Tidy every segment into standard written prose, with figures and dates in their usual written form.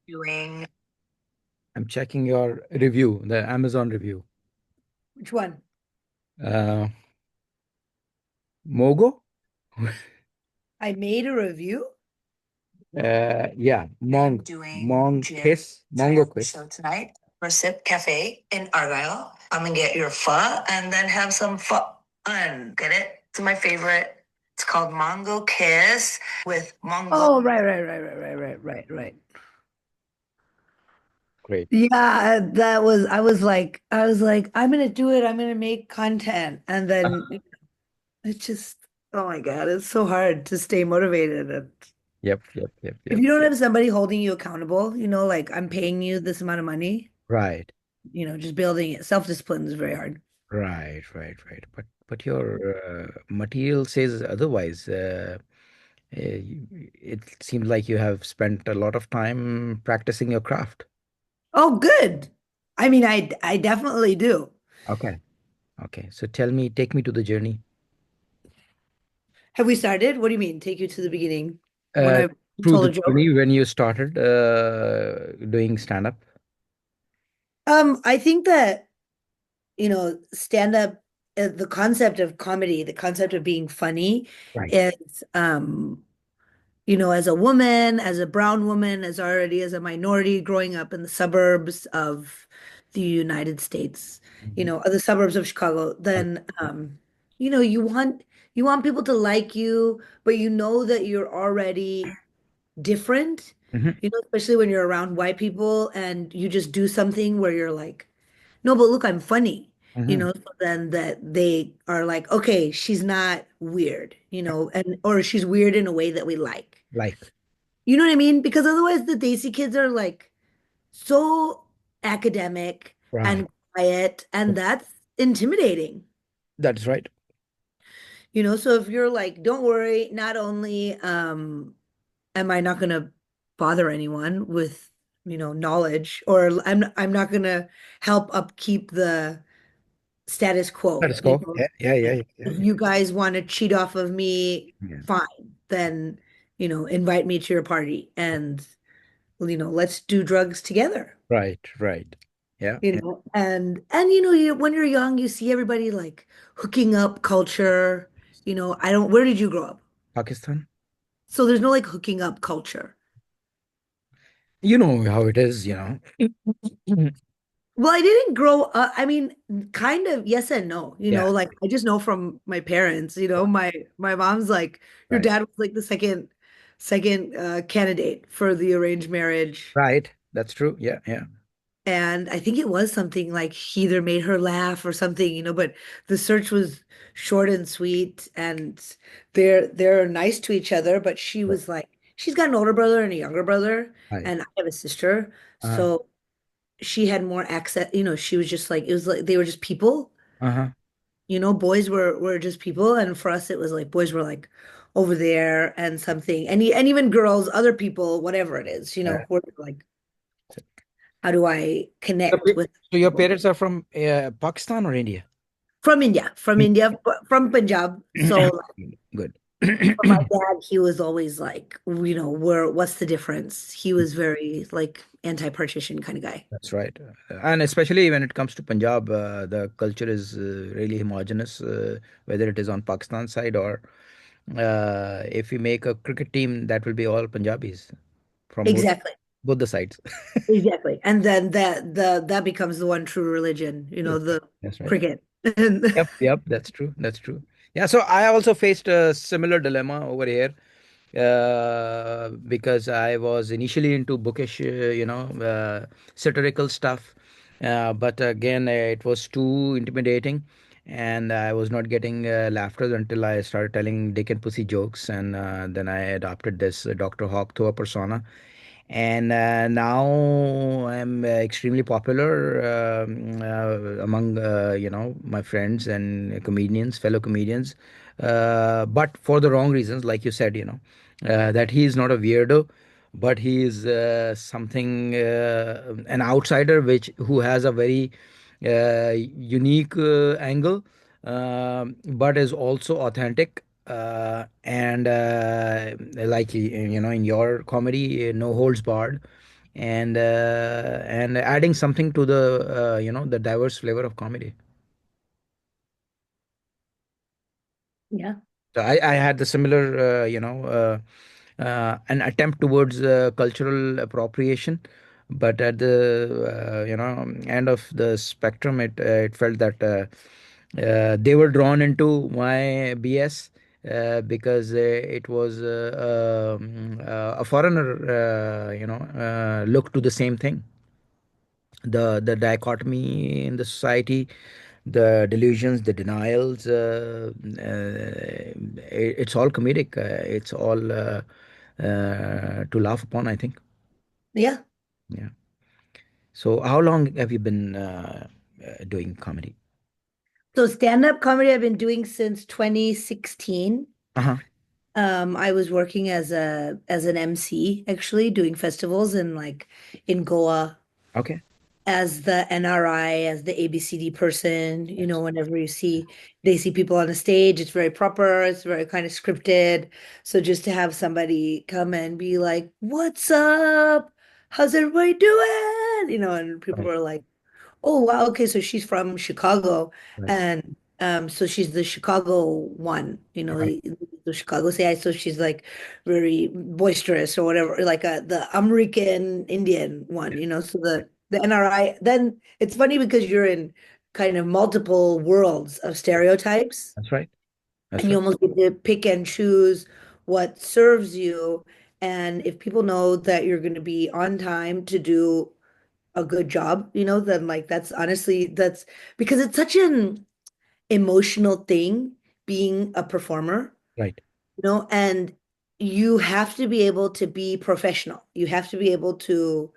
Doing. I'm checking your review, the Amazon review. Which one? Uh, Mogo? I made a review. Yeah, I'm doing gym Mongo quiz. show tonight. Recip Cafe in Argyle. I'm gonna get your pho and then have some fun. Get it? It's my favorite. It's called Mango Kiss with mango. Oh, right. Great. Yeah, I was like, I'm gonna do it. I'm gonna make content. And then it's just, oh my God, it's so hard to stay motivated. And if Yep. you don't have somebody holding you accountable, like I'm paying you this amount of money, Right, just building it. Self-discipline is very hard. right. But your material says otherwise. It seems like you have spent a lot of time practicing your craft. Oh, good. I mean, I definitely do. Okay, okay. So take me to the journey. Have we started? What do you mean? Take you to the beginning when Uh, I Through told the a joke? journey when you started doing stand up. I think that, stand up, the concept of comedy, the concept of being funny Right. is, as a woman, as a brown woman, as a minority growing up in the suburbs of the United States, Mhm. or the suburbs of Chicago, then, you want people to like you, but you know that you're already different, Mhm. especially when you're around white people and you just do something where you're like, no, but look, I'm funny, Mhm. so then that they are like, okay, she's not weird, and or she's weird in a way that we like. Like, You know what I mean? Because otherwise the Desi kids are like so academic right. and quiet, and that's intimidating. That's right. So if you're like, don't worry, not only am I not gonna bother anyone with, knowledge, or I'm not gonna help upkeep the status That quo, is cool. like Yeah. if you guys want to cheat off of me, Yeah. fine, then, invite me to your party and let's do drugs together. Right. Yeah, yeah. And when you're young, you see everybody like hooking up culture. I don't, where did you grow up? Pakistan. So there's no like hooking up culture. You know how it is, you know. Mhm. Well, I didn't grow up. I mean, kind of yes and no. Yeah, Like I just know from my parents. My mom's like, your right. dad was like the second candidate for the arranged marriage, Right. That's true. Yeah. and I think it was something like he either made her laugh or something. But the search was short and sweet, and they're nice to each other. But she Right. was like, she's got an older brother and a younger brother, Right. and I have a sister, Uh-huh. so she had more access. She was just like, it was like they were just people. Uh-huh. Boys were just people, and for us it was like boys were like over there and something, and even girls, other people, whatever it is, Uh, we're like, how do I so connect with so your people parents are from Pakistan or India? from India, from Punjab. So Good. for my dad, he was always like, what's the difference? He was very like anti-partition kind of guy. That's right. And especially when it comes to Punjab, the culture is really homogeneous, whether it is on Pakistan side or if we make a cricket team, that will be all Punjabis from Exactly. both the sides. Exactly. And then that becomes the one true religion, Yes, the that's right. cricket. And Yep, that's true. Yeah, so I also faced a similar dilemma over here because I was initially into bookish, satirical stuff, but again, it was too intimidating, and I was not getting laughter until I started telling Dick and Pussy jokes, and then I adopted this Dr. Hawk Thua persona, and now I'm extremely popular among my friends and comedians, fellow comedians, but for the wrong reasons, like you said, that he is not a weirdo, but he is something an outsider, which who has a very unique angle, but is also authentic. And like in your comedy, no holds barred, and adding something to the the diverse flavor of comedy. Yeah. So I had the similar, an attempt towards cultural appropriation, but at the end of the spectrum, it felt that they were drawn into my BS because it was a foreigner, look to the same thing. The dichotomy in the society, the delusions, the denials. It's all comedic. It's all to laugh upon, I think. Yeah. Yeah. So, how long have you been doing comedy? So stand-up comedy I've been doing since 2016. Uh-huh. I was working as an MC, actually doing festivals in in Goa Okay. as the NRI, as the ABCD person. Yes. Whenever they see people on a stage, it's very proper, it's very kind of scripted. So just to have somebody come and be like, "What's up? How's everybody doing?" And people Right. are like, "Oh wow, okay, so she's from Chicago." Right. And so she's the Chicago one, Right. the Chicago say, so she's like very boisterous or whatever, like the American Indian one, so the NRI. Then it's funny because you're in kind of multiple worlds of stereotypes, That's right. That's and you right. almost get to pick and choose what serves you. And if people know that you're going to be on time to do a good job, then like that's honestly, that's because it's such an emotional thing being a performer, Right. and you have to be able to be professional. You have to be able to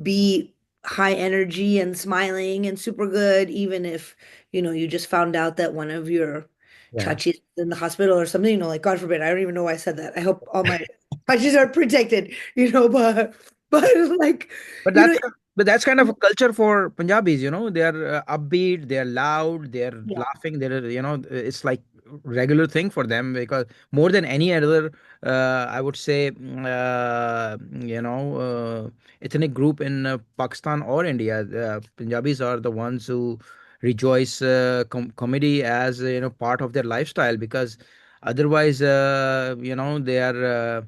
be high energy and smiling and super good, even if, you just found out that one of your Yeah. chachis is in the hospital or something, like God forbid, I don't even know why I said that. I hope all my chachis are protected, but like, But you know, that's kind of a culture for Punjabis, They are upbeat, they are loud, they are yeah. laughing. It's like regular thing for them because more than any other, I would say, ethnic group in Pakistan or India, Punjabis are the ones who rejoice comedy as part of their lifestyle because otherwise, they are.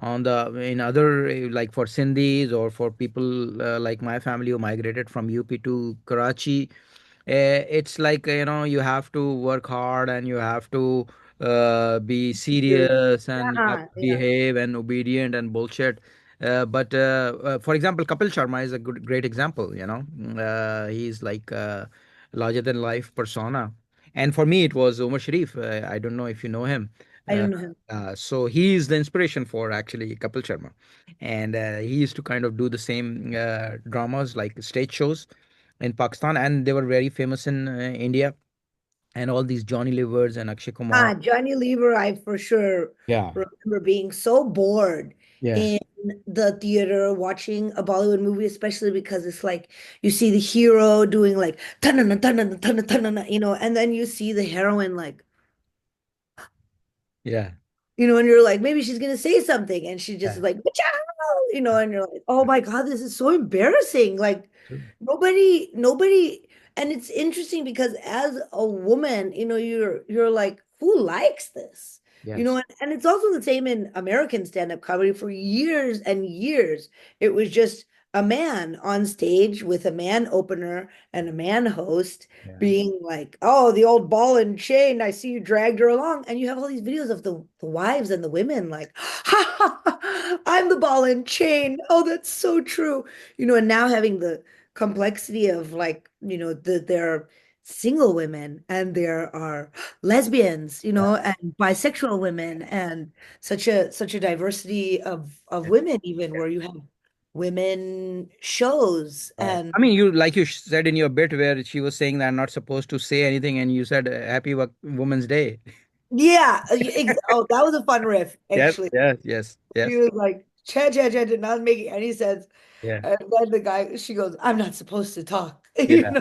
On the in other like for Sindhis or for people like my family who migrated from UP to Karachi, it's like you have to work hard and you have to be serious and you have Yeah, to yeah. behave and obedient and bullshit. But for example, Kapil Sharma is a great example. He's like larger than life persona, and for me it was Omar Sharif. I don't know if you know him. I Uh, don't know him. so he is the inspiration for actually Kapil Sharma, and he used to kind of do the same dramas like stage shows in Pakistan, and they were very famous in India. And all these Johnny Livers and Akshay Kumar. Johnny Lever, I for sure Yeah. remember being so bored Yes. in the theater watching a Bollywood movie, especially because it's like you see the hero doing like tanana, tanana, tanana, tanana, and then you see the heroine like, Yeah. and you're like, maybe she's gonna say something, and she just is Yeah. like, "Ka-chow!" And you're like, oh my God, this is so embarrassing. Like True. nobody, and it's interesting because as a woman, you're like, who likes this? Yes. And it's also the same in American stand-up comedy for years and years. It was just a man on stage with a man opener and a man host Yeah. being like, oh, the old ball and chain, I see you dragged her along. And you have all these videos of the wives and the women like, ha, ha, ha, I'm the ball and chain. Oh, that's so true. And now having the complexity of like, there are single women and there are lesbians, and bisexual women and such a diversity of Yeah. women, even where you have women shows Right. and I mean, you like you said in your bit where she was saying that I'm not supposed to say anything, and you said Happy Women's Day. yeah, oh, that was a fun riff, Yes. actually. Yes. Yes. She Yes. was like, cha cha cha, did not make any sense. Yeah. And then she goes, I'm not supposed to talk, Yeah.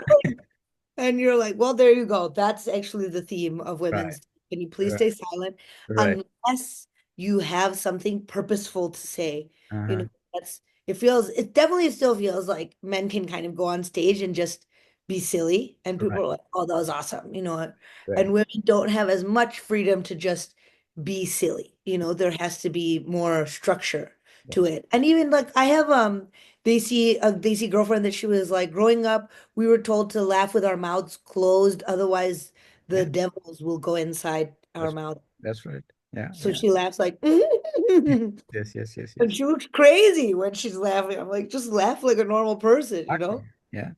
And you're like, well, there you go. That's actually the theme of Right. Women's Day. Can you please Right. stay silent Right. unless you have something purposeful to say? You know, Uh-huh. that's it definitely still feels like men can kind of go on stage and just be silly, and people Right. are like, oh, that was awesome, Right. and women don't have as much freedom to just be silly. There has to be more structure to Yes. it. And even like I have Daisy girlfriend that she was like growing up, we were told to laugh with our mouths closed, otherwise the Yeah. devils will go inside our That's mouth. that's right. Yeah. So Yeah. she laughs like, and Yes. Yes. Yes. Yes. she looks crazy when she's laughing. I'm like, just laugh like a normal person, you Exactly. know? Yeah.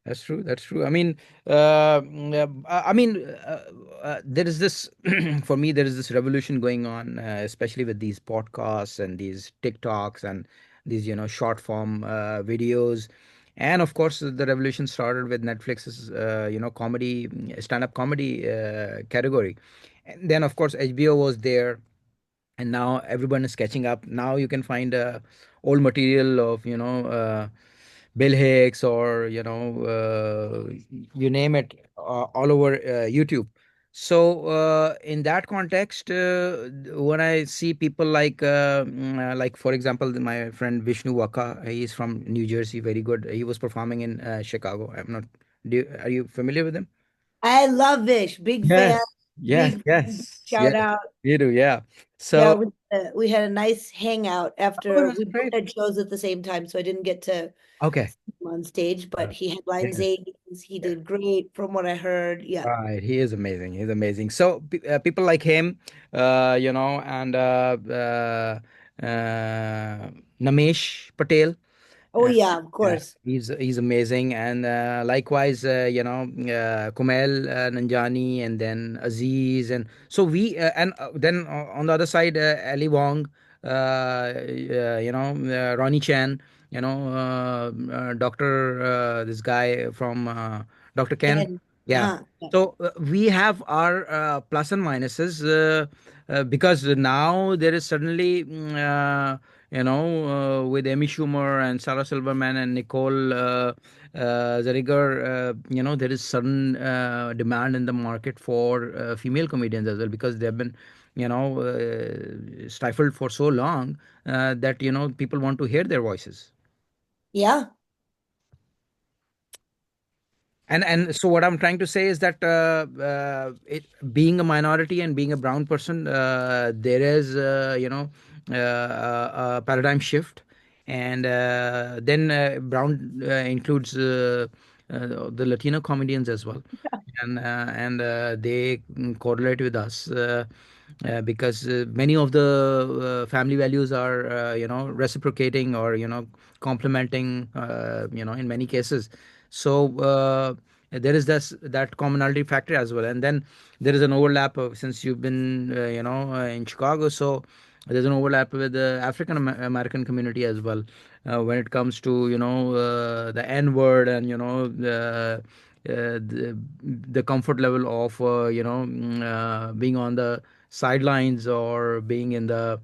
That's true. That's true. I mean, there is this for me. There is this revolution going on, especially with these podcasts and these TikToks and these, short form videos. And of course, the revolution started with Netflix's, comedy, stand-up comedy category. And then, of course, HBO was there, and now everyone is catching up. Now you can find old material of, Bill Hicks, or you name it, all over YouTube. So in that context, when I see people like for example, my friend Vishnu Waka, he is from New Jersey, very good. He was performing in Chicago. I'm not. Are you familiar with him? I love Vish. Big fan. Yes, yes, Big yes, shout yes. out. You do, yeah. Yeah, So, we had a nice hangout oh, after that's we both great. had shows at the same time, so I didn't get to Okay. see him on stage, but he headlined Yes. Zay's. He did great from what I heard. Yeah. Right, he is amazing. He's amazing. So people like him, and Namesh Patel. Oh yeah, of Yeah, course. he's amazing, and likewise, Kumail Nanjiani, and then Aziz, and so and then on the other side, Ali Wong, Ronnie Chan, Doctor, this guy from Doctor Ken, And yeah. yeah. So we have our plus and minuses, because now there is suddenly. With Amy Schumer and Sarah Silverman and Nicole Zeriger, there is sudden demand in the market for female comedians as well, because they've been, stifled for so long that, people want to hear their voices. Yeah. And so what I'm trying to say is that being a minority and being a brown person, there is a paradigm shift, and then brown includes the Latino comedians as well, and they correlate with us. Because many of the family values are reciprocating, or complementing, in many cases. So there is this that commonality factor as well, and then there is an overlap of, since you've been in Chicago, so there's an overlap with the African American community as well, when it comes to the N word, and the comfort level of being on the sidelines, or being in the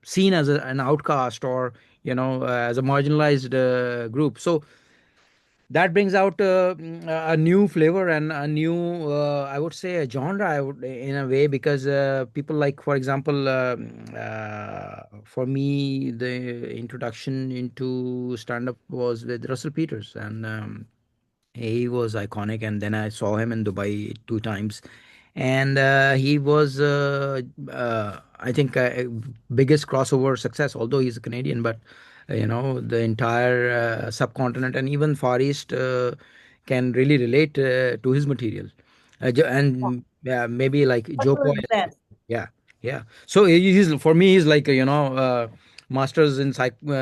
seen as an outcast, or as a marginalized group. So that brings out a new flavor and a new, I would say, a genre, in a way, because people like, for example, for me, the introduction into stand up was with Russell Peters, and he was iconic, and then I saw him in Dubai two times, and he was, I think, biggest crossover success. Although he's a Canadian, but the entire subcontinent and even Far East can really relate to his material, and maybe like Joe Russell Coy. is the best. Yeah, yeah. So he's, for me, he's like masters in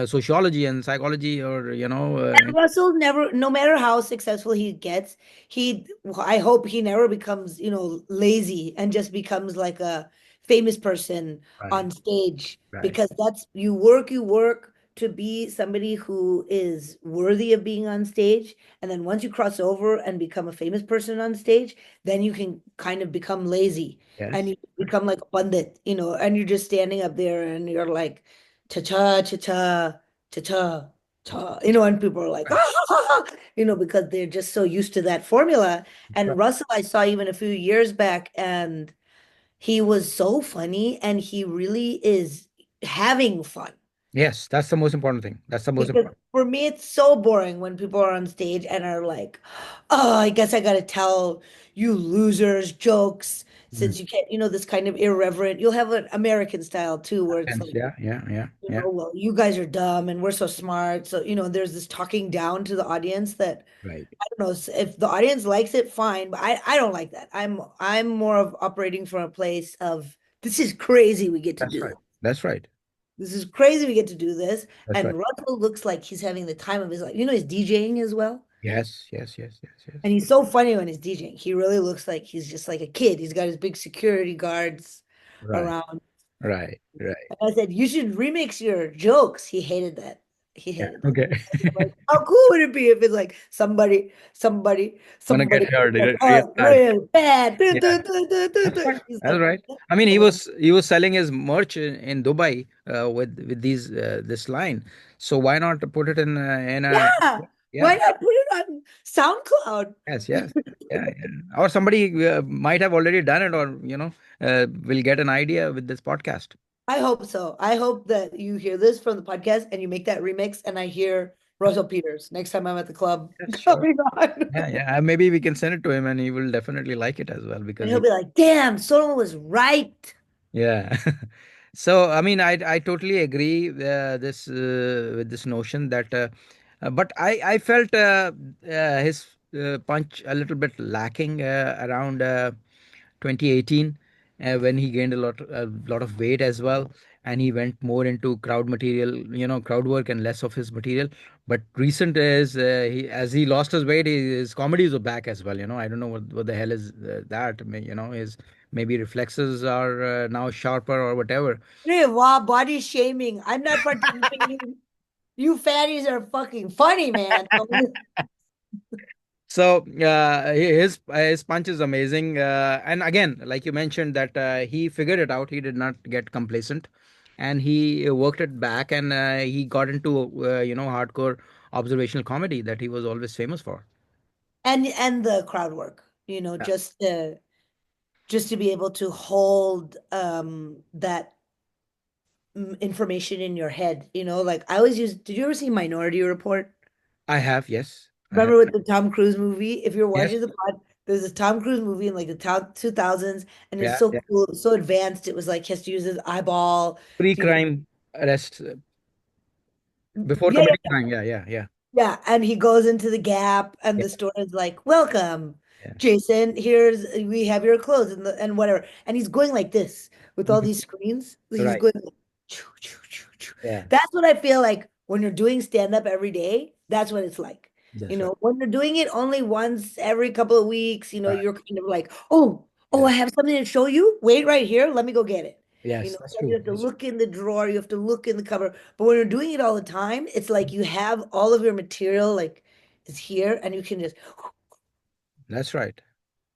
sociology and psychology, or And Russell never, no matter how successful he gets, he, I hope he never becomes, lazy and just becomes like a famous person right, on stage, right. because that's, you work to be somebody who is worthy of being on stage. And then once you cross over and become a famous person on stage, then you can kind of become lazy and Yes. you become like a pundit, and you're just standing up there and you're like, cha-cha, cha-cha, cha-cha. And people are like, Right. because they're just so used to that formula. And Russell, I saw even a few years back, and he was so funny, and he really is having fun. Yes, that's the most important thing. That's the most Because important. for me, it's so boring when people are on stage and are like, oh, I guess I got to tell you losers jokes Mm. since you can't, this kind of irreverent. You'll have an American style too, where it's Hence, like, yeah, yeah, yeah, yeah. well, you guys are dumb and we're so smart. So, there's this talking down to the audience that Right. I don't know if the audience likes it, fine, but I don't like that. I'm more of operating from a place of this is crazy we get to That's do. right. That's right. This is crazy we get to do this. That's And right. Russell looks like he's having the time of his life. He's DJing as well. Yes, yes, yes, yes, yes. And he's so funny when he's DJing. He really looks like he's just like a kid. He's got his big security guards Right, around. right, right. And I said, you should remix your jokes. He hated that. He Yeah. hated that. Okay. Like, how cool would it be if it's like Gonna get somebody hurt like, real oh, bad. real bad. Yeah. That's right. He's That's like, right. "What?" I mean, I'm like, he was selling his merch in Dubai with these this line. So why not put it in a yeah, why yeah. not put it on SoundCloud? Yes, yes. Yeah, yeah. Or somebody might have already done it, or will get an idea with this podcast. I hope so. I hope that you hear this from the podcast and you make that remix and I hear Russell Peters next time I'm at the club Yes, sure. coming on. Yeah, yeah. Maybe we can send it to him, and he will definitely like it as well And because he'll he. be like, damn, Sonal was right. Yeah. So I mean, I totally agree this with this notion that, but I felt his punch a little bit lacking around 2018 when he gained a lot of weight as well, and he went more into crowd material, crowd work, and less of his material. But recent is as he lost his weight, his comedies are back as well. I don't know what the hell is that. His maybe reflexes are now sharper or whatever. Hey, wow, body shaming. I'm not participating. You fatties are fucking funny, man. So his punch is amazing, and again, like you mentioned, that he figured it out. He did not get complacent, and he worked it back, and he got into hardcore observational comedy that he was always famous for. And the crowd work, Yeah. just to be able to hold that information in your head, like I always use, did you ever see Minority Report? I have, yes, I have. Remember with the Tom Cruise movie? If you're Yes, watching the pod, there's a Tom Cruise movie in like the 2000s, and it's yeah, so yeah. cool, it was so advanced. It was like he has to use his eyeball to, Pre-crime arrest, before yeah, committing yeah, crime. Yeah, yeah, yeah, yeah. And he goes into the Gap, and yeah, the store is like, "Welcome, yeah. Jason. We have your clothes and whatever." And he's going like this with all Mhm. these screens. He's Right. going like, choo, choo, choo, choo. Yeah, That's what I feel like when you're doing stand up every day. That's what it's like. that's right. When you're doing it only once every couple of weeks, Right. you're kind of like, oh, I Yes. have something to show you. Wait right here. Let me go get it. Yes, that's Then you true. have to look in the drawer, you have to look in the cupboard. But when you're doing it all the time, it's like you have all of your material like is here and you can just That's right.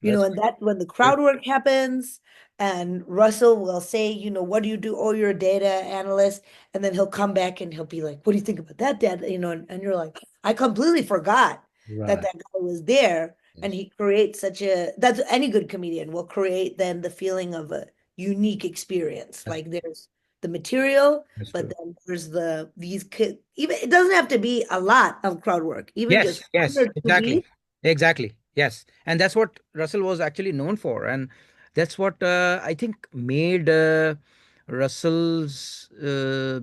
That's and that when the right. crowd work happens and Russell will say, what do you do? Oh, you're a data analyst. And then he'll come back and he'll be like, what do you think about that, Dad? And you're like, I completely forgot that Right. that guy was there. And Yes. he creates that's any good comedian will create then the feeling of a unique experience. That's Like there's the material, that's but true. then there's these kids, even it doesn't have to be a lot of crowd work, even just Yes, one yes, or two exactly. beats. Exactly. Yes. And that's what Russell was actually known for. And that's what I think made Russell's,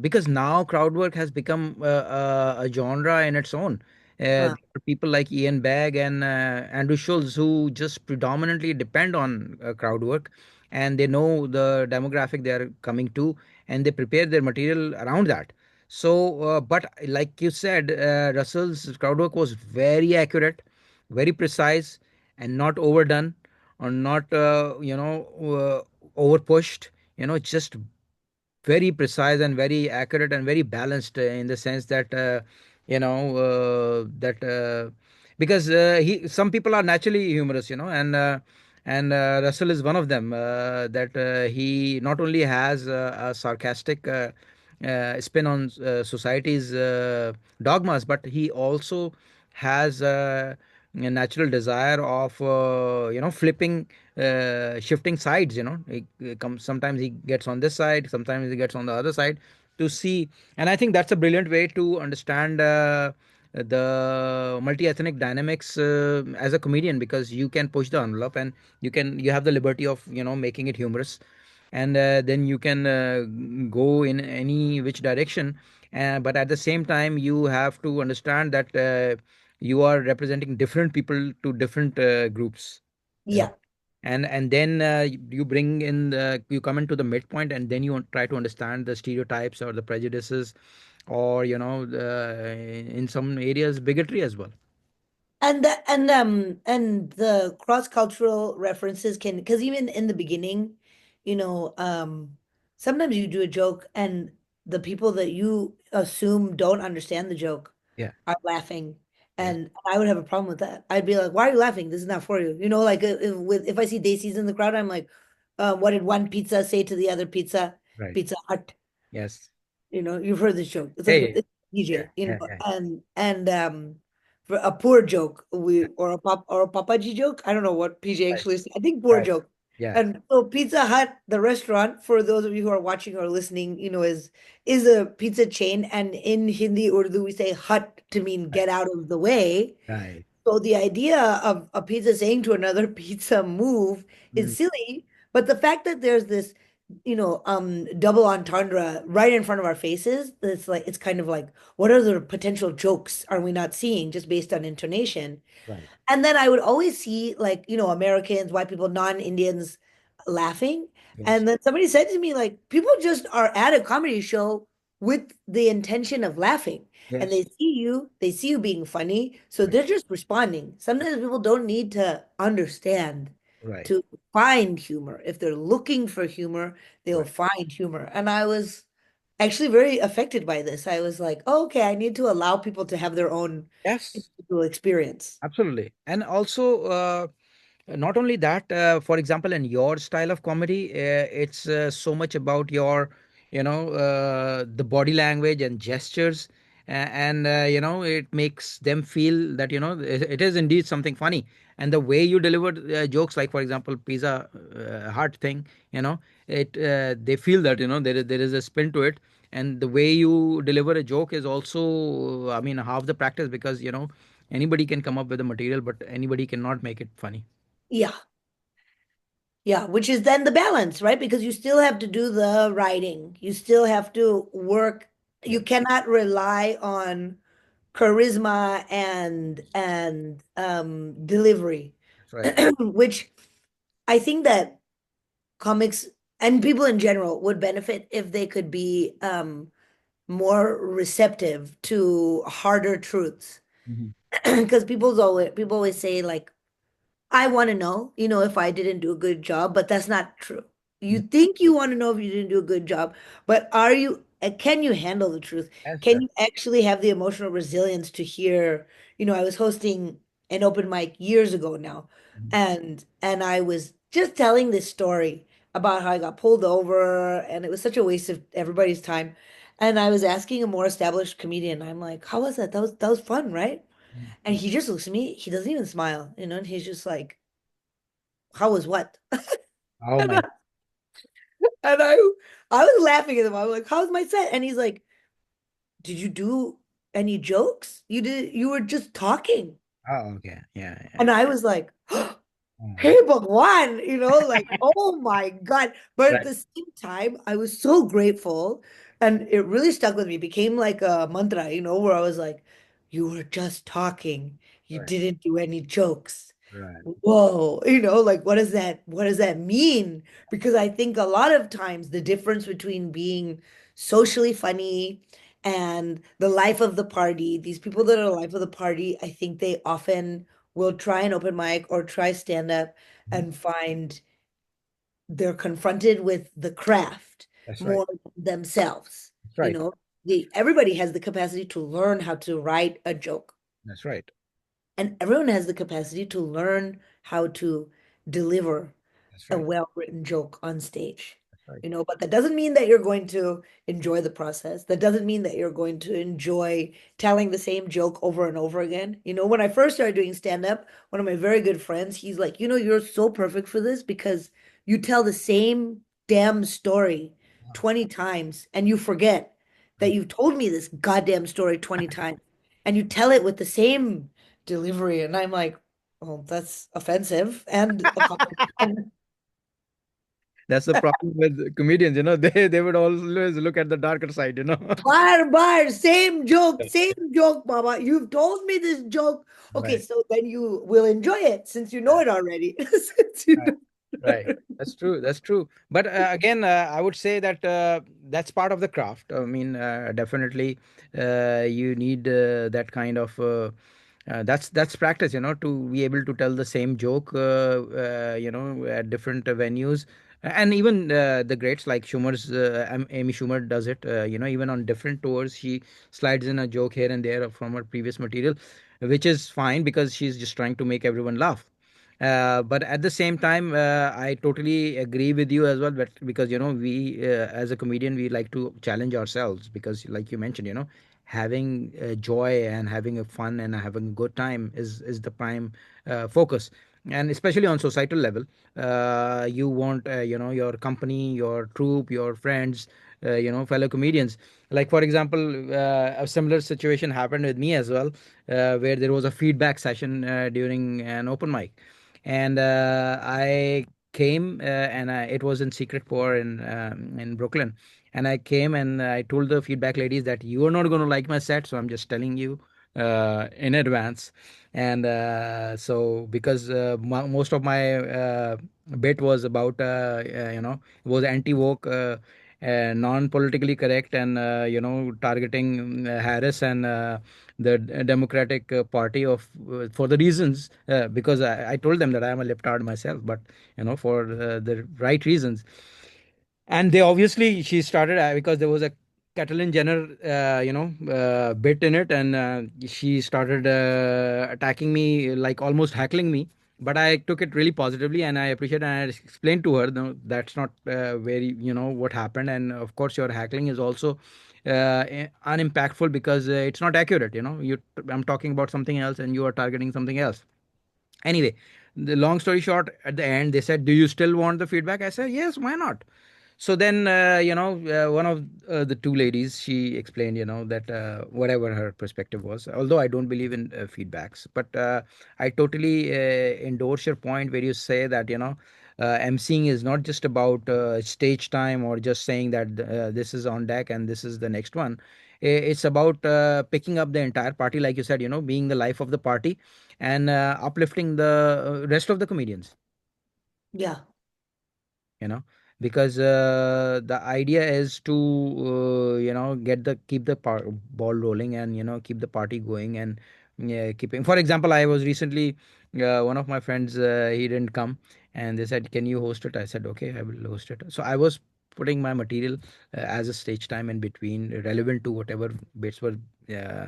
because now crowd work has become a genre in its own. There are people like Ian Bagg and Andrew Schultz who just predominantly depend on crowd work, and they know the demographic they are coming to, and they prepare their material around that. So, but like you said, Russell's crowd work was very accurate, very precise, and not overdone, or not over pushed. Just very precise and very accurate and very balanced in the sense that that because he some people are naturally humorous, and Russell is one of them. That he not only has a sarcastic spin on society's dogmas, but he also has a natural desire of flipping, shifting sides. He comes, sometimes he gets on this side, sometimes he gets on the other side. to see. And I think that's a brilliant way to understand the multi-ethnic dynamics as a comedian, because you can push the envelope, and you have the liberty of making it humorous, and then you can go in any which direction. But at the same time, you have to understand that you are representing different people to different groups, you know Yeah. and then you bring in you come into the midpoint, and then you try to understand the stereotypes or the prejudices, or in some areas bigotry as well. And the cross-cultural references can, because even in the beginning, you know, sometimes you do a joke and the people that you assume don't understand the joke Yeah. are laughing. Yes. And I would have a problem with that. I'd be like, why are you laughing? This is not for you. Like if I see Daisies in the crowd, I'm like, what did one pizza say to the other pizza? Right. Pizza Hut. Yes. You've heard this joke. It's like Hey. it's Yeah. DJ, Yeah. Yeah. and for a poor joke, or a papaji joke. I don't know what PJ Right. actually said. I think poor Right. joke. Yeah. And so Pizza Hut, the restaurant, for those of you who are watching or listening, is a pizza chain, and in Hindi Urdu we say hut to mean Right. get out of the way. Right. So the idea of a pizza saying to another pizza move Mm. is silly, but the fact that there's this, double entendre right in front of our faces, it's kind of like, what other potential jokes are we not seeing just based on intonation? Right. And then I would always see, like, Americans, white people, non-Indians laughing. Yes. And then somebody said to me, like, people just are at a comedy show with the intention of laughing. And Yes. they see you being funny. So Right. they're just responding. Sometimes people don't need to understand Right. to find humor. If they're looking for humor, they'll Right. find humor. And I was actually very affected by this. I was like, oh, okay, I need to allow people to have their own Yes. individual experience. Absolutely. And also, not only that, for example, in your style of comedy, it's so much about your, the body language and gestures, and it makes them feel that it is indeed something funny. And the way you deliver jokes, like for example, Pizza Hut thing, it they feel that there is a spin to it, and the way you deliver a joke is also, I mean, half the practice, because anybody can come up with a material, but anybody cannot make it funny. Yeah. Yeah, which is then the balance, right? Because you still have to do the writing. You still have to work. Yeah. You cannot rely on charisma and delivery, That's right. which I think that comics and people in general would benefit if they could be more receptive to harder truths. Mhm. Because people always say, like, I want to know, if I didn't do a good job, but that's not true. You Mhm. think you want to know if you didn't do a good job, but can you handle the truth? Yes, Can you actually have the emotional resilience to hear, I was hosting an open mic years ago now, mhm. and I was just telling this story about how I got pulled over and it was such a waste of everybody's time. And I was asking a more established comedian, I'm like, how was that? That was fun, right? Mhm. And he just looks at me, he doesn't even smile, and he's just like, how was what? Oh And my. I was laughing at him. I was like, how's my set? And he's like, did you do any jokes? You were just talking. Oh, okay. Yeah, And yeah. I was like, Oh. hey, but one, like, oh my God. But at Right. the same time, I was so grateful. And it really stuck with me. It became like a mantra, where I was like, you were just talking. You Right. didn't do any jokes. Right. Whoa, like, what does that mean? Because I think a lot of times the difference between being socially funny and the life of the party, these people that are the life of the party, I think they often will try an open mic or try stand up Mhm. and find they're confronted with the craft That's right. more than themselves. That's right. Everybody has the capacity to learn how to write a joke. That's right. And everyone has the capacity to learn how to deliver That's a right. well-written joke on stage. That's right. But that doesn't mean that you're going to enjoy the process. That doesn't mean that you're going to enjoy telling the same joke over and over again. When I first started doing stand-up, one of my very good friends, he's like, you're so perfect for this because you tell the same damn story Wow. 20 times and you forget. that you've told me this goddamn story 20 times and you tell it with the same delivery. And I'm like, oh, that's offensive and a compliment. That's the problem with comedians, they would always look at the darker side, Bar, same joke, Mama. You've told me this joke. Okay, Right. so then you will enjoy it since you know Yeah. it already. Since you Right. Right. That's true. That's true. But again, I would say that that's part of the craft. I mean, definitely, you need that kind of that's practice, to be able to tell the same joke, at different venues, and even the greats like Amy Schumer does it. Even on different tours, she slides in a joke here and there from her previous material, which is fine because she's just trying to make everyone laugh. But at the same time, I totally agree with you as well. But because we as a comedian, we like to challenge ourselves because, like you mentioned, having joy and having a fun and having a good time is the prime focus. And especially on societal level, you want your company, your troupe, your friends, fellow comedians. Like for example, a similar situation happened with me as well, where there was a feedback session during an open mic, and I came and it was in Secret Pour in Brooklyn, and I came and I told the feedback ladies that you are not going to like my set, so I'm just telling you in advance. And so because most of my bit was about it was anti woke. Non-politically correct, and targeting Harris and the Democratic Party of for the reasons, because I told them that I am a liptard myself, but for the right reasons. And they obviously she started because there was a Catalan Jenner bit in it, and she started attacking me, like almost heckling me. But I took it really positively, and I appreciate it, and I explained to her, no, that's not very what happened, and of course your heckling is also unimpactful because it's not accurate. I'm talking about something else and you are targeting something else. Anyway, the long story short, at the end they said, do you still want the feedback? I said, yes, why not? So then, one of the two ladies, she explained, that whatever her perspective was, although I don't believe in feedbacks, but I totally endorse your point where you say that, emceeing is not just about stage time or just saying that this is on deck and this is the next one. It's about picking up the entire party, like you said, being the life of the party and uplifting the rest of the comedians, Yeah. you know because the idea is to get the keep the ball rolling, and keep the party going, and yeah, keeping, for example, I was recently, one of my friends, he didn't come, and they said, can you host it? I said, okay, I will host it. So I was putting my material as a stage time in between, relevant to whatever bits were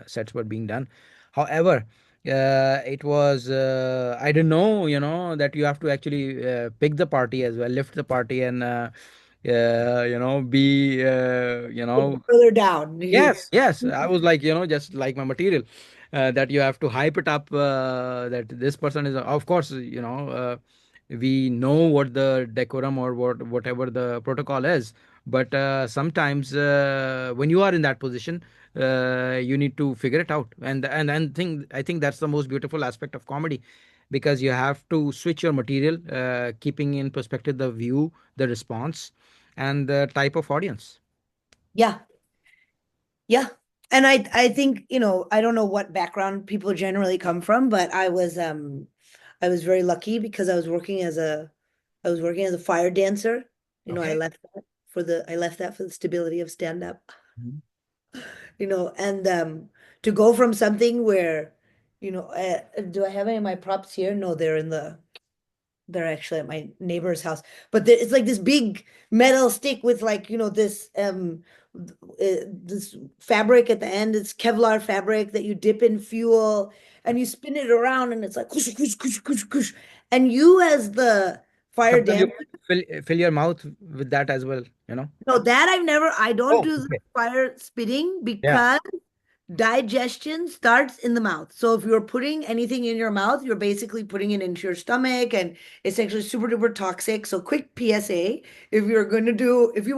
sets were being done. However, it was I didn't know, that you have to actually pick the party as well, lift the party, and be Further down. yes, yes. I was like, just like my material, that you have to hype it up, that this person is, of course, we know what the decorum or whatever the protocol is, but sometimes when you are in that position, you need to figure it out. And I think that's the most beautiful aspect of comedy, because you have to switch your material, keeping in perspective the view, the response, and the type of audience. Yeah. Yeah. And I think, I don't know what background people generally come from, but I was very lucky because I was working as a fire dancer. Okay. I left that for the stability of stand up. And to go from something where, do I have any of my props here? No, they're actually at my neighbor's house, but it's like this big metal stick with like this fabric at the end. It's Kevlar fabric that you dip in fuel and you spin it around and it's like kush, kush, kush, kush, kush. And you as the fire Sometimes you dancer, fill your mouth with that as well. no, that I don't Oh, do the okay. fire spitting Yeah. because digestion starts in the mouth. So if you're putting anything in your mouth, you're basically putting it into your stomach and it's actually super duper toxic. So quick PSA, if you are going to do any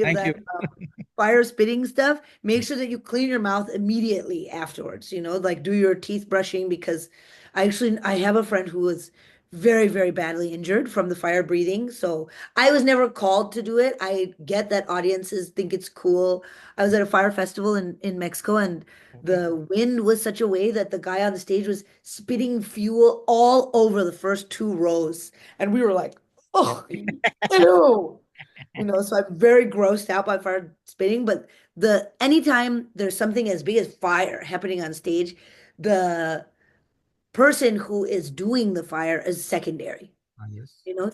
of Thank you. that fire spitting stuff, make sure that you clean your mouth immediately afterwards, like do your teeth brushing because I have a friend who was very, very badly injured from the fire breathing. So I was never called to do it. I get that audiences think it's cool. I was at a fire festival in Mexico, and Okay. the wind was such a way that the guy on the stage was spitting fuel all over the first two rows. And we were like, Yeah. oh, ew. So I'm very grossed out by fire spitting, but anytime there's something as big as fire happening on stage, the person who is doing the fire is secondary. Yes.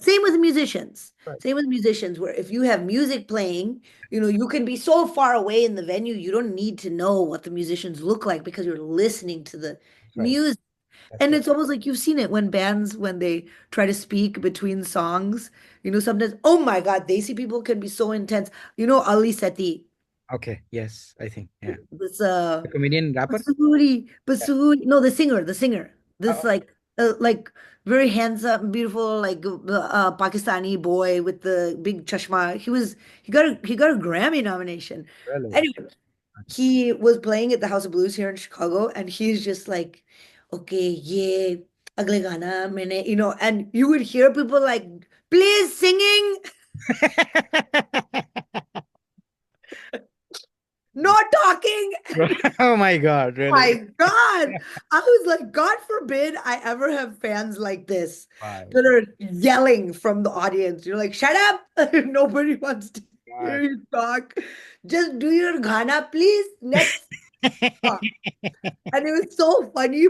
Same with musicians. Right. Same with musicians, where if you have music playing, you can be so far away in the venue, you don't need to know what the musicians look like because you're listening to the That's right. music. That's And right. it's almost like you've seen it when bands, when they try to speak between songs, sometimes, oh my God, they see people can be so intense. Ali Seti, Okay. Yes, I think. Yeah. this The comedian rapper. Yeah. Basuri, no, the singer, this Okay. like very handsome, beautiful, like Pakistani boy with the big chashma. He got a Grammy nomination. Really? Anyway, he was playing at the House of Blues here in Chicago, and he's just like, okay, yeah, agle gana maine, and you would hear people like, please singing, not talking. Oh my God, really? My God. I was like, God forbid I ever have fans like this Wow. that are yelling from the audience. You're like, shut up. Nobody wants to God. hear you talk. Just do your Ghana, please. Next song. And it was so funny,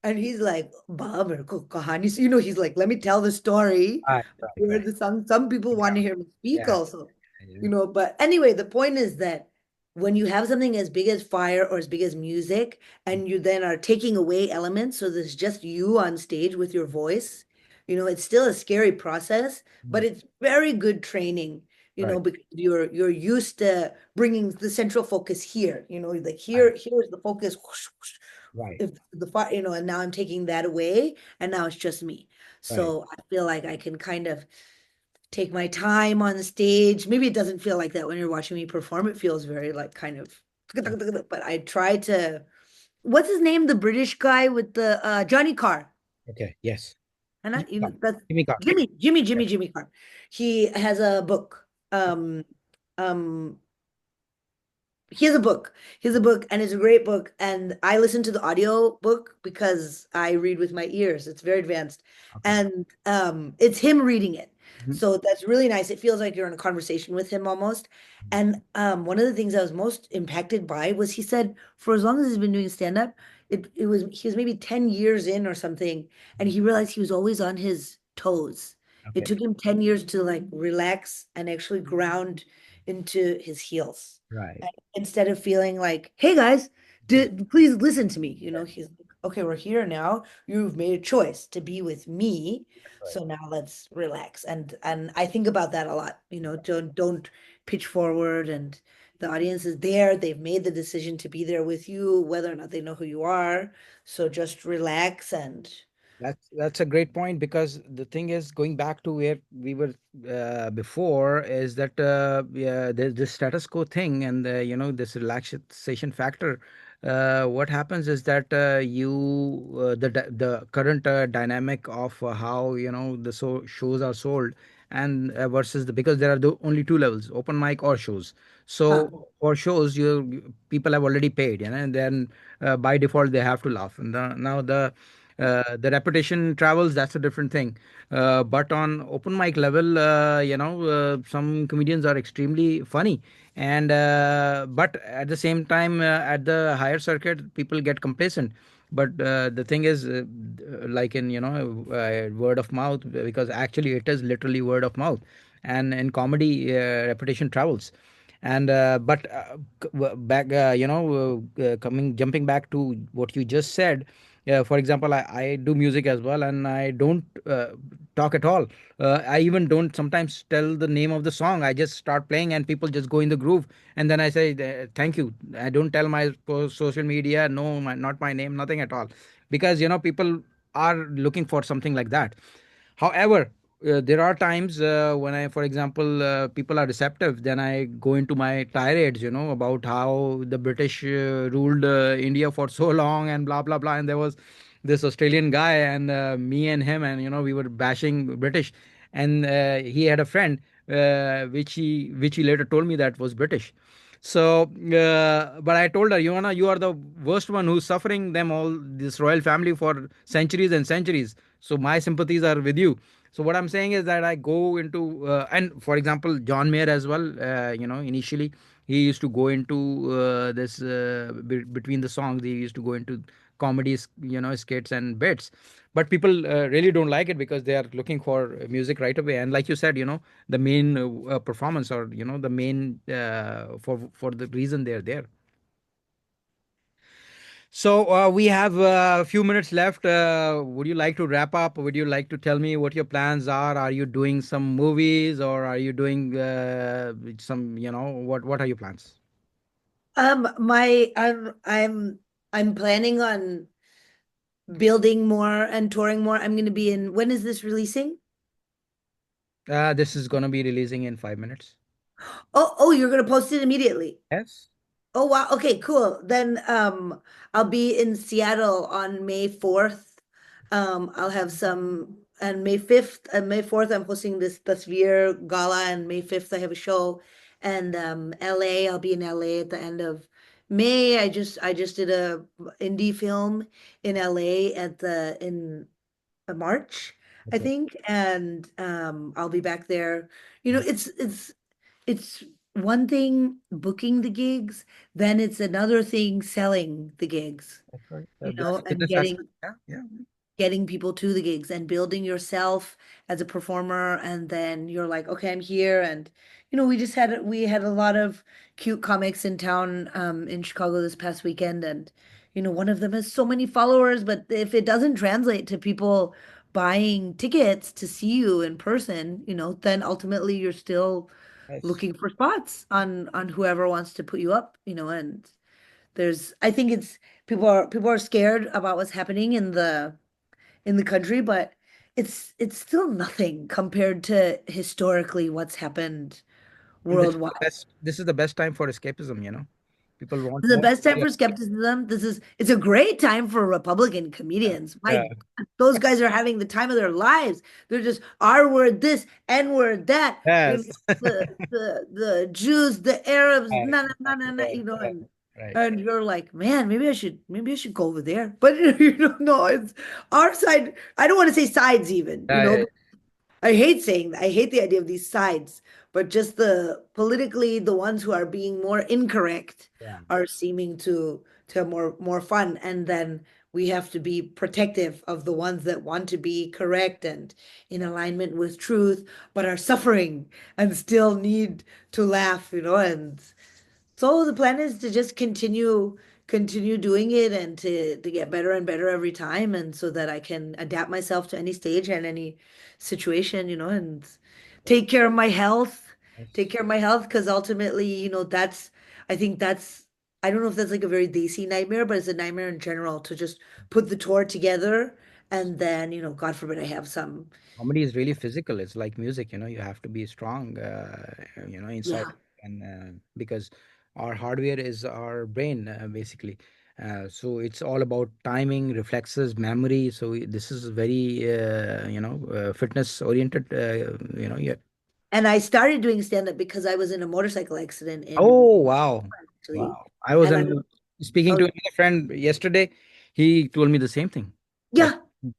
and he's like, "Ba, mere ko kahani." So, he's like, let me tell the story. Right, right, Where right. some people want to hear me speak Yeah. also. Yeah. But anyway, the point is that when you have something as big as fire or as big as music, and you then are taking away elements, so there's just you on stage with your voice, it's still a scary process, but Mm. it's very good training, Right, because you're used to bringing the central focus here, like right, here's the focus, whoosh, whoosh, right, if the fire, and now I'm taking that away, and now it's just me. right. So I feel like I can kind of take my time on stage. Maybe it doesn't feel like that when you're watching me perform. It feels very like kind of, Yeah. but I try to, what's his name? The British guy with the Johnny Carr. Okay. Yes. And Jimmy not Carr. even that's Jimmy Carr. Yeah. Jimmy Carr. He has a book. Um, he has a book. He has a book, and it's a great book. And I listen to the audio book because I read with my ears. It's very advanced. Okay. And it's him reading it. Mhm. So that's really nice. It feels like you're in a conversation with him almost. And one of the things I was most impacted by was he said for as long as he's been doing stand-up, he was maybe 10 years in or something, and he realized he was always on his toes. It Okay. took him 10 years to like relax and actually ground into his heels Right. instead of feeling like, hey guys, please listen to me. Yes. He's like, okay, we're here now. You've made a choice to be with me. Right. So now let's relax. And I think about that a lot. Don't pitch forward, and the audience is there. They've made the decision to be there with you, whether or not they know who you are. So just relax and That's a great point because the thing is going back to where we were before is that yeah, there's this status quo thing and this relaxation factor. What happens is that the current dynamic of how shows are sold and versus because there are only two levels, open mic or shows. huh, So for shows, people have already paid, and then by default they have to laugh. And now the reputation travels, that's a different thing. But on open mic level, some comedians are extremely funny. And but at the same time, at the higher circuit, people get complacent. But the thing is, like in word of mouth, because actually it is literally word of mouth, and in comedy, reputation travels. And but back, coming jumping back to what you just said, for example, I do music as well, and I don't talk at all. I even don't sometimes tell the name of the song. I just start playing, and people just go in the groove, and then I say thank you. I don't tell my social media, no, not my name, nothing at all, because people are looking for something like that. However, there are times when I, for example, people are receptive, then I go into my tirades, about how the British ruled India for so long and blah, blah, blah. And there was this Australian guy, and me and him, and, we were bashing British. And he had a friend, which he later told me that was British. So, but I told her, you are the worst one who's suffering them all, this royal family for centuries and centuries. So my sympathies are with you. So what I'm saying is that I go into and for example, John Mayer as well. Initially he used to go into this between the songs. He used to go into comedies, skits and bits. But people really don't like it because they are looking for music right away. And like you said, the main performance, or the main for the reason they're there. So we have a few minutes left. Would you like to wrap up? Would you like to tell me what your plans are? Are you doing some movies, or are you doing some, what are your plans? My I'm planning on building more and touring more. I'm going to be in, when is this releasing? This is going to be releasing in 5 minutes. Oh, you're going to post it immediately. Yes. Oh wow. Okay, cool. Then I'll be in Seattle on May 4th. I'll have some and May 5th and May 4th I'm hosting this Tasveer Gala, and May 5th I have a show. And LA, I'll be in LA at the end of May. I just did a indie film in LA at the in March, I Okay. think. And I'll be back there. It's one thing booking the gigs, then it's another thing selling the gigs, That's right. That's the and business aspect. Yeah. Yeah. getting people to the gigs and building yourself as a performer. And then you're like, okay, I'm here. And we had a lot of cute comics in town in Chicago this past weekend. And one of them has so many followers, but if it doesn't translate to people buying tickets to see you in person, then ultimately you're still Nice. looking for spots on whoever wants to put you up. And I think it's people are scared about what's happening in the country, but it's still nothing compared to historically what's happened And this is worldwide. the best. This is the best time for escapism. People want The more. best time for skepticism. It's a great time for Republican Yeah. comedians. My Yeah. God, those guys are having the time of their lives. They're just R word this, N word that, Yes. the Jews, the Arabs, Right. na na na na Exactly. na, Right. Right. Right. and you're like, man, maybe I should go over there. But no, it's our side. I don't want to say sides even, Right. I hate the idea of these sides, but just the politically, the ones who are being more incorrect Yeah. are seeming to have more fun. And then we have to be protective of the ones that want to be correct and in alignment with truth, but are suffering and still need to laugh, and so the plan is to just continue doing it, and to get better and better every time, and so that I can adapt myself to any stage and any situation, and take care of my health, take Yes. care of my health, because ultimately, I think that's I don't know if that's like a very Desi nightmare, but it's a nightmare in general to just put the tour together, and then, God forbid I have some, Comedy is really physical. It's like music. You have to be strong, inside, yeah. and because our hardware is our brain, basically. So it's all about timing, reflexes, memory. So this is very, fitness oriented. Yeah. And I started doing stand-up because I was in a motorcycle accident in Oh, wow. actually. Wow. I was And I speaking to Oh, another friend yesterday. He told me the same thing that yeah,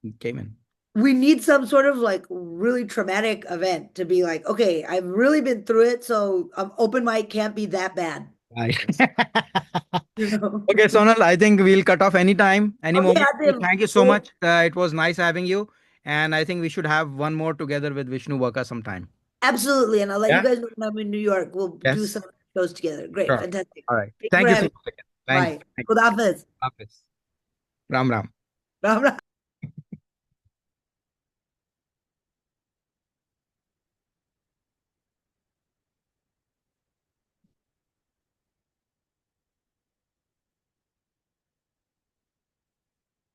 he came in. we need some sort of like really traumatic event to be like, okay, I've really been through it, so open mic can't be that bad, Right. you know? Okay, Sonal, I think we'll cut off anytime, any Okay, moment. So Atif. thank you so Well, much. It was nice having you. And I think we should have one more together with Vishnu Waka sometime. absolutely. And I'll let you Yeah? guys know when I'm in New York. We'll do some Yes. shows together. Great, Sure. fantastic. All right. Thank you for Thank you so having me. much again. Thank you. Bye. Thank Good you. office. Hafiz. Ram Ram. Ram, ram.